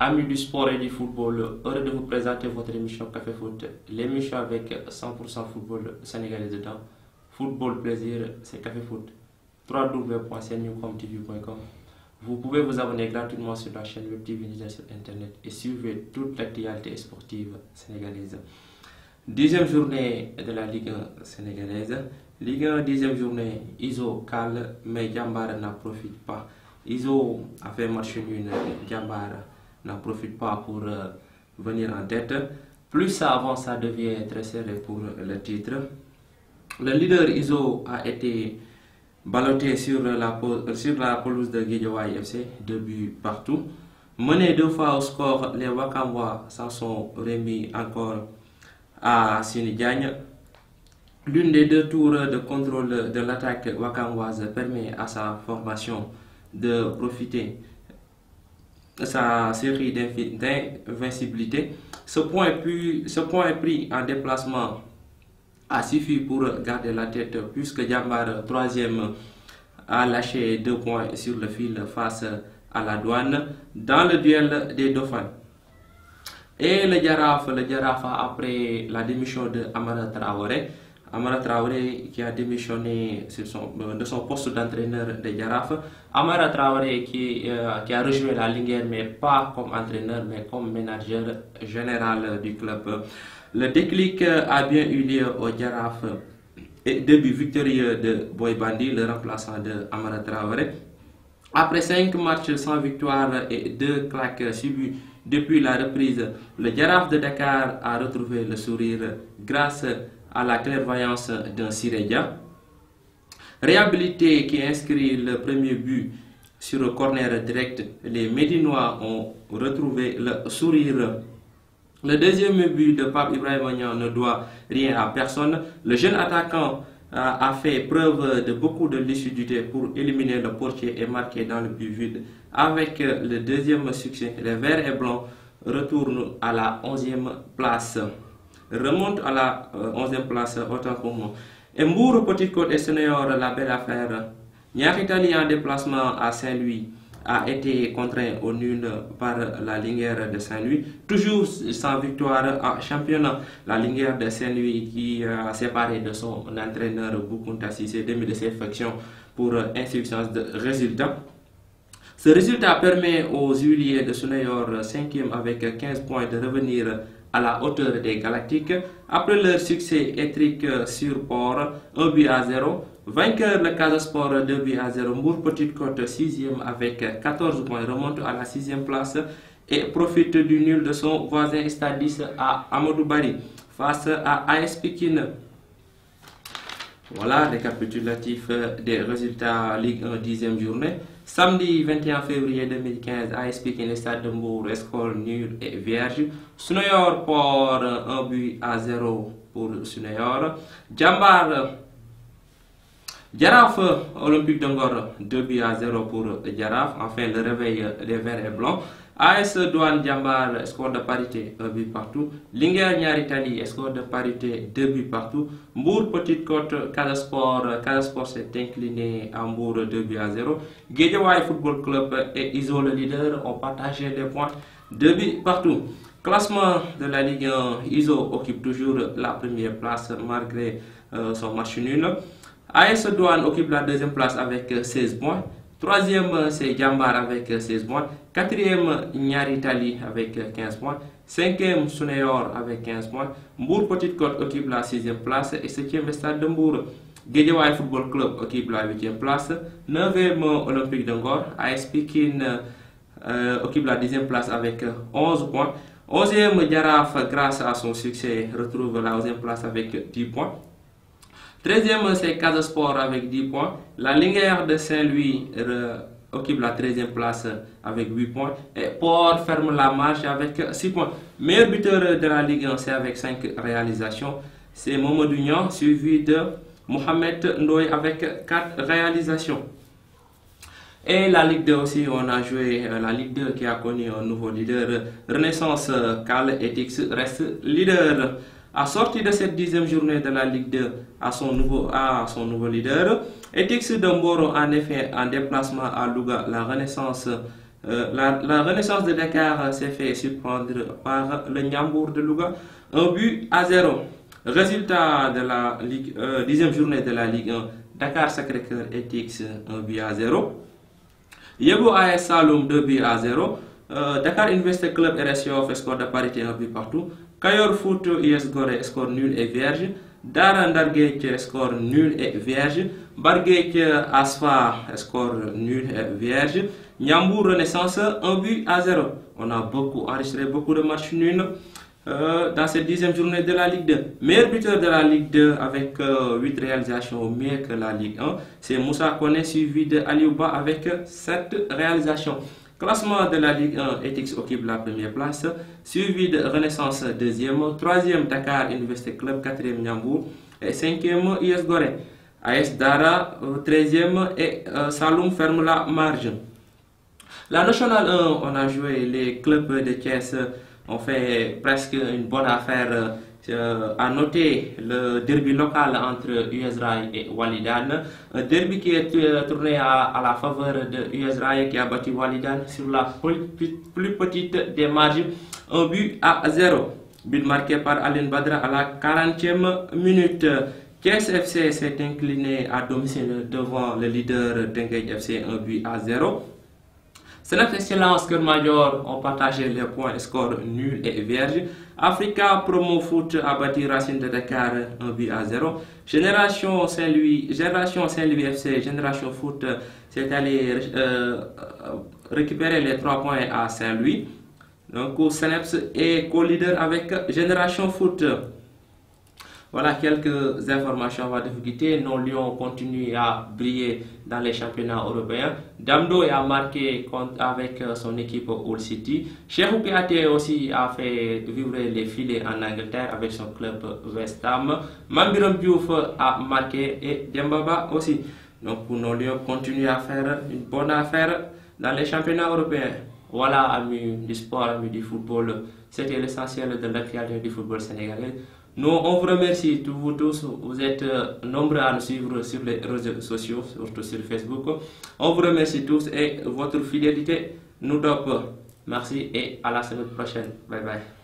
Amis du sport et du football, heureux de vous présenter votre émission Café Foot, l'émission avec 100% football sénégalais dedans. Football plaisir, c'est Café Foot. www.cnewcomtv.com. Vous pouvez vous abonner gratuitement sur la chaîne Web TV sur Internet et suivre toute l'actualité sportive sénégalaise. 10e journée de la Ligue 1 sénégalaise. Ligue 1, 10e journée, Iso cale, mais Djambar n'en profite pas. Iso a fait match nul, Djambar n'en profite pas pour venir en tête. Plus ça avance, ça devient très serré pour le titre. Le leader Iso a été ballotté sur la pelouse de Guédiawaye FC, 2 buts partout. Mené 2 fois au score, les Wakamwa s'en sont remis encore à Sinidiagne. L'une des 2 tours de contrôle de l'attaque wakamboise permet à sa formation de profiter de sa série d'invincibilité. Ce point pris en déplacement a suffi pour garder la tête puisque Djambar, 3e, a lâché 2 points sur le fil face à la Douane dans le duel des Dauphins. Et le Jaraaf après la démission de Amara Traoré qui a démissionné de son poste d'entraîneur de Jaraaf. Amara Traoré qui a rejoint la Linguère mais pas comme entraîneur mais comme manager général du club. Le déclic a bien eu lieu au Jaraaf et début victorieux de Boy Bandi, le remplaçant de Amara Traoré. Après 5 matchs sans victoire et 2 claques subies depuis la reprise, le Jaraaf de Dakar a retrouvé le sourire grâce à la clairvoyance d'un Siredia. Réhabilité qui inscrit le premier but sur le corner direct, les Médinois ont retrouvé le sourire. Le deuxième but de Pape Ibrahima Niang ne doit rien à personne. Le jeune attaquant a fait preuve de beaucoup de lucidité pour éliminer le portier et marquer dans le but vide. Avec le deuxième succès, les Verts et Blancs retournent à la 11e place. Remontent à la 11e place, autant pour moi. Et Mbour, Petite Côte et Sénéor, la belle affaire. Niakitali en déplacement à Saint-Louis a été contraint au nul par la Linguère de Saint-Louis. Toujours sans victoire en championnat, la Linguère de Saint-Louis qui a séparé de son entraîneur Boukounta Sissé demi de ses factions pour insuffisance de résultats. Ce résultat permet aux Huiliers de Sénéor, 5e avec 15 points, de revenir à la hauteur des Galactiques. Après leur succès étrique sur Port, 1 but à 0. Vainqueur le Casa Sport 2 buts à 0. Mbour Petite Côte 6e avec 14 points remonte à la 6e place et profite du nul de son voisin Stadis à Amadou Bari face à AS Pikine. Voilà récapitulatif des résultats Ligue 1 10e journée. Samedi 21 février 2015, AS Pikine Stade de Mbour, score nul et vierge. Sunayor Port 1 but à 0 pour Sunayor. Jaraaf Olympique de Ngor 2 buts à 0 pour Jaraaf. Enfin le réveil des Verts et Blancs. AS Douane Djambar, score de parité 1 but partout. Linguère Niary Tally, score de parité 2 buts partout. Mbour Petite Côte, Casa Sport s'est incliné à Mbour 2 buts à 0. Guédiawaye Football Club et Iso le leader ont partagé des points 2 buts partout. Classement de la Ligue 1, Iso occupe toujours la première place malgré son match nul. AS Douane occupe la 2e place avec 16 points. 3e c'est Djambar avec 16 points. 4e Niary Tally avec 15 points. 5e Sunayor avec 15 points. Mbour Petite Côte occupe la 6e place et 7e Stade de Mbour. Guédiawaye Football Club occupe la 8e place. 9e Olympique de Ngor. AS Pikine occupe la 10e place avec 11 points. 11e Jaraaf, grâce à son succès, retrouve la 11e place avec 10 points. 13e c'est Casa Sport avec 10 points. La Linguère de Saint-Louis occupe la 13e place avec 8 points. Et Port ferme la marche avec 6 points. Meilleur buteur de la Ligue 1, c'est avec 5 réalisations. C'est Mamadou Niang, suivi de Mohamed Ndoye avec 4 réalisations. Et la Ligue 2 aussi, on a joué la Ligue 2 qui a connu un nouveau leader. Renaissance Cal Etix reste leader. A sorti de cette 10e journée de la Ligue 2 à son nouveau leader, Etix de Mboro en effet en déplacement à Louga, la Renaissance La Renaissance de Dakar s'est fait surprendre par le Ndiambour de Louga, 1-0. Résultat de la 10e journée de la Ligue 1, Dakar Sacré-Cœur ETIX 1-0. Yebo AS Saloum 2-0. Dakar Invest Club RSO fait score de parité 1 but partout. Kayor Foot US Gorée score nul et vierge. Dara Ndarguej score nul et vierge. Barguej Asfa score nul et vierge. Ndiambour Renaissance 1-0. On a enregistré beaucoup de matchs nuls dans cette 10e journée de la Ligue 2. Meilleur buteur de la Ligue 2 avec 8 réalisations mieux que la Ligue 1, c'est Moussa Koné suivi de Aliouba avec 7 réalisations. Classement de la Ligue 1, ETIX occupe la première place, suivi de Renaissance 2e, 3e Dakar Invest Club, 4e Ndiambour et 5e US Gorée. AS Dara 13e et Saloum ferme la marge. La Nationale 1, on a joué les clubs de Thiès. On fait presque une bonne affaire. À noter le derby local entre US Rail et Walidane. Un derby qui est tourné à la faveur de US Rail qui a battu Walidane sur la plus petite des marges, 1-0. But marqué par Aline Badra à la 40e minute. Thiès FC s'est incliné à domicile devant le leader Teungueth FC 1-0. Sénat Excellence Keur Madior ont partagé les points, score nul et vierge. Africa Promo Foot a battu Racine de Dakar 1-0. Génération Saint-Louis FC, Génération Foot s'est allé récupérer les 3 points à Saint-Louis. Donc Seneps est co-leader avec Génération Foot. Voilà quelques informations avant de vous quitter. Nos Lions continuent à briller dans les championnats européens. Damdo a marqué avec son équipe Hull City. Cheikhou Kouyaté aussi a fait vivre les filets en Angleterre avec son club West Ham. Mambiram Diouf a marqué et Dembaba aussi. Donc nos Lions continuent à faire une bonne affaire dans les championnats européens. Voilà, amis du sport, amis du football. C'était l'essentiel de l'actualité du football sénégalais. Nous, on vous remercie vous tous. Vous êtes nombreux à nous suivre sur les réseaux sociaux, surtout sur Facebook. On vous remercie tous et votre fidélité nous dope. Merci et à la semaine prochaine. Bye bye.